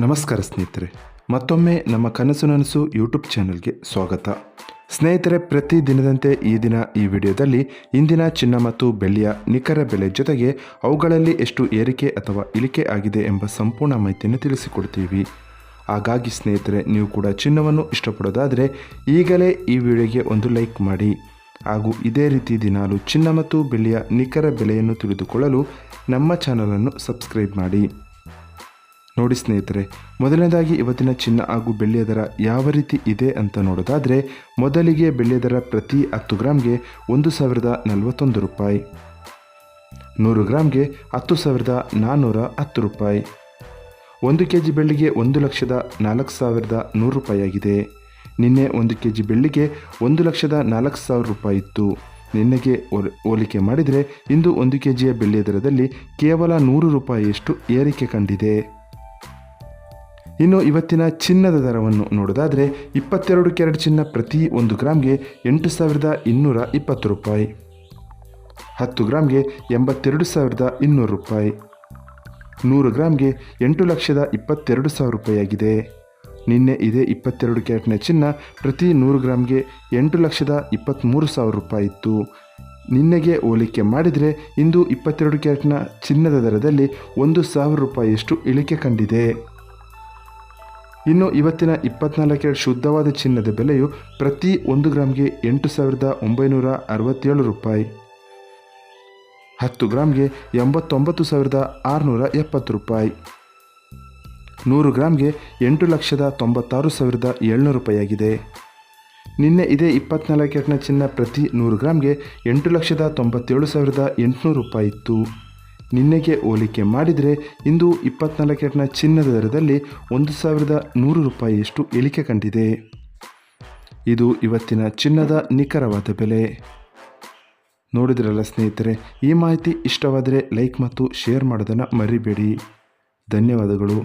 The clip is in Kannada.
ನಮಸ್ಕಾರ ಸ್ನೇಹಿತರೆ, ಮತ್ತೊಮ್ಮೆ ನಮ್ಮ ಕನಸು ನನಸು ಯೂಟ್ಯೂಬ್ ಚಾನಲ್ಗೆ ಸ್ವಾಗತ. ಸ್ನೇಹಿತರೆ, ಪ್ರತಿ ದಿನದಂತೆ ಈ ದಿನ ಈ ವಿಡಿಯೋದಲ್ಲಿ ಇಂದಿನ ಚಿನ್ನ ಮತ್ತು ಬೆಳ್ಳಿಯ ನಿಖರ ಬೆಲೆ ಜೊತೆಗೆ ಅವುಗಳಲ್ಲಿ ಎಷ್ಟು ಏರಿಕೆ ಅಥವಾ ಇಳಿಕೆ ಆಗಿದೆ ಎಂಬ ಸಂಪೂರ್ಣ ಮಾಹಿತಿಯನ್ನು ತಿಳಿಸಿಕೊಡ್ತೀವಿ. ಹಾಗಾಗಿ ಸ್ನೇಹಿತರೆ, ನೀವು ಕೂಡ ಚಿನ್ನವನ್ನು ಇಷ್ಟಪಡೋದಾದರೆ ಈಗಲೇ ಈ ವಿಡಿಯೋಗೆ ಒಂದು ಲೈಕ್ ಮಾಡಿ. ಹಾಗೂ ಇದೇ ರೀತಿ ದಿನಾಲು ಚಿನ್ನ ಮತ್ತು ಬೆಳ್ಳಿಯ ನಿಖರ ಬೆಲೆಯನ್ನು ತಿಳಿದುಕೊಳ್ಳಲು ನಮ್ಮ ಚಾನಲನ್ನು ಸಬ್ಸ್ಕ್ರೈಬ್ ಮಾಡಿ. ನೋಡಿ ಸ್ನೇಹಿತರೆ, ಮೊದಲನೇದಾಗಿ ಇವತ್ತಿನ ಚಿನ್ನ ಹಾಗೂ ಬೆಳ್ಳಿಯ ದರ ಯಾವ ರೀತಿ ಇದೆ ಅಂತ ನೋಡೋದಾದರೆ, ಮೊದಲಿಗೆ ಬೆಳ್ಳಿಯ ದರ ಪ್ರತಿ 10 ಗ್ರಾಮ್ಗೆ 1041 ರೂಪಾಯಿ, 100 ಗ್ರಾಮ್ಗೆ 10,410 ರೂಪಾಯಿ. 1 kg ಬೆಳ್ಳಿಗೆ 1,04,100 ರೂಪಾಯಿ ಆಗಿದೆ. ನಿನ್ನೆ 1 kg ಬೆಳ್ಳಿಗೆ 1,04,000 ರೂಪಾಯಿ ಇತ್ತು. ನಿನ್ನೆಗೆ ಹೋಲಿಕೆ ಮಾಡಿದರೆ ಇಂದು 1 kgಯ ಬೆಳ್ಳಿಯ ದರದಲ್ಲಿ ಕೇವಲ 100 ರೂಪಾಯಿಯಷ್ಟು ಏರಿಕೆ ಕಂಡಿದೆ. ಇನ್ನು ಇವತ್ತಿನ ಚಿನ್ನದ ದರವನ್ನು ನೋಡೋದಾದರೆ, 22 ಕ್ಯಾರೆಟ್ ಚಿನ್ನ ಪ್ರತಿ 1 ಗ್ರಾಮ್ಗೆ 8,220 ರೂಪಾಯಿ, 10 ಗ್ರಾಮ್ಗೆ 82,200 ರೂಪಾಯಿ, 100 ಗ್ರಾಮ್ಗೆ 8,22,000 ರೂಪಾಯಿ ಆಗಿದೆ. ನಿನ್ನೆ ಇದೇ 22 ಕ್ಯಾರೆಟ್ನ ಚಿನ್ನ ಪ್ರತಿ 100 ಗ್ರಾಮ್ಗೆ 8,23,000 ರೂಪಾಯಿ ಇತ್ತು. ನಿನ್ನೆಗೆ ಹೋಲಿಕೆ ಮಾಡಿದರೆ ಇಂದು 22 ಕ್ಯಾರೆಟ್ನ ಚಿನ್ನದ ದರದಲ್ಲಿ 1,000 ರೂಪಾಯಿಯಷ್ಟು ಇಳಿಕೆ ಕಂಡಿದೆ. ಇನ್ನು ಇವತ್ತಿನ 24 ಕ್ಯಾರೆಟ್ ಶುದ್ಧವಾದ ಚಿನ್ನದ ಬೆಲೆಯು ಪ್ರತಿ 1 ಗ್ರಾಮ್ಗೆ 8,967 ರೂಪಾಯಿ, 10 ಗ್ರಾಮ್ಗೆ 89,670 ರೂಪಾಯಿ, 100 ಗ್ರಾಮ್ಗೆ 8,96,700 ರೂಪಾಯಿ ಆಗಿದೆ. ನಿನ್ನೆ ಇದೇ 24 ಕ್ಯಾರೆಟ್ನ ಚಿನ್ನ ಪ್ರತಿ 100 ಗ್ರಾಮ್ಗೆ 8,97,800 ರೂಪಾಯಿ ಇತ್ತು. ನಿನ್ನೆಗೆ ಹೋಲಿಕೆ ಮಾಡಿದರೆ ಇಂದು 24 ಕ್ಯಾರೆಟ್ನ ಚಿನ್ನದ ದರದಲ್ಲಿ 1,100 ರೂಪಾಯಿಯಷ್ಟು ಇಳಿಕೆ ಕಂಡಿದೆ. ಇದು ಇವತ್ತಿನ ಚಿನ್ನದ ನಿಖರವಾದ ಬೆಲೆ. ನೋಡಿದ್ರಲ್ಲ ಸ್ನೇಹಿತರೆ, ಈ ಮಾಹಿತಿ ಇಷ್ಟವಾದರೆ ಲೈಕ್ ಮತ್ತು ಶೇರ್ ಮಾಡೋದನ್ನು ಮರಿಬೇಡಿ. ಧನ್ಯವಾದಗಳು.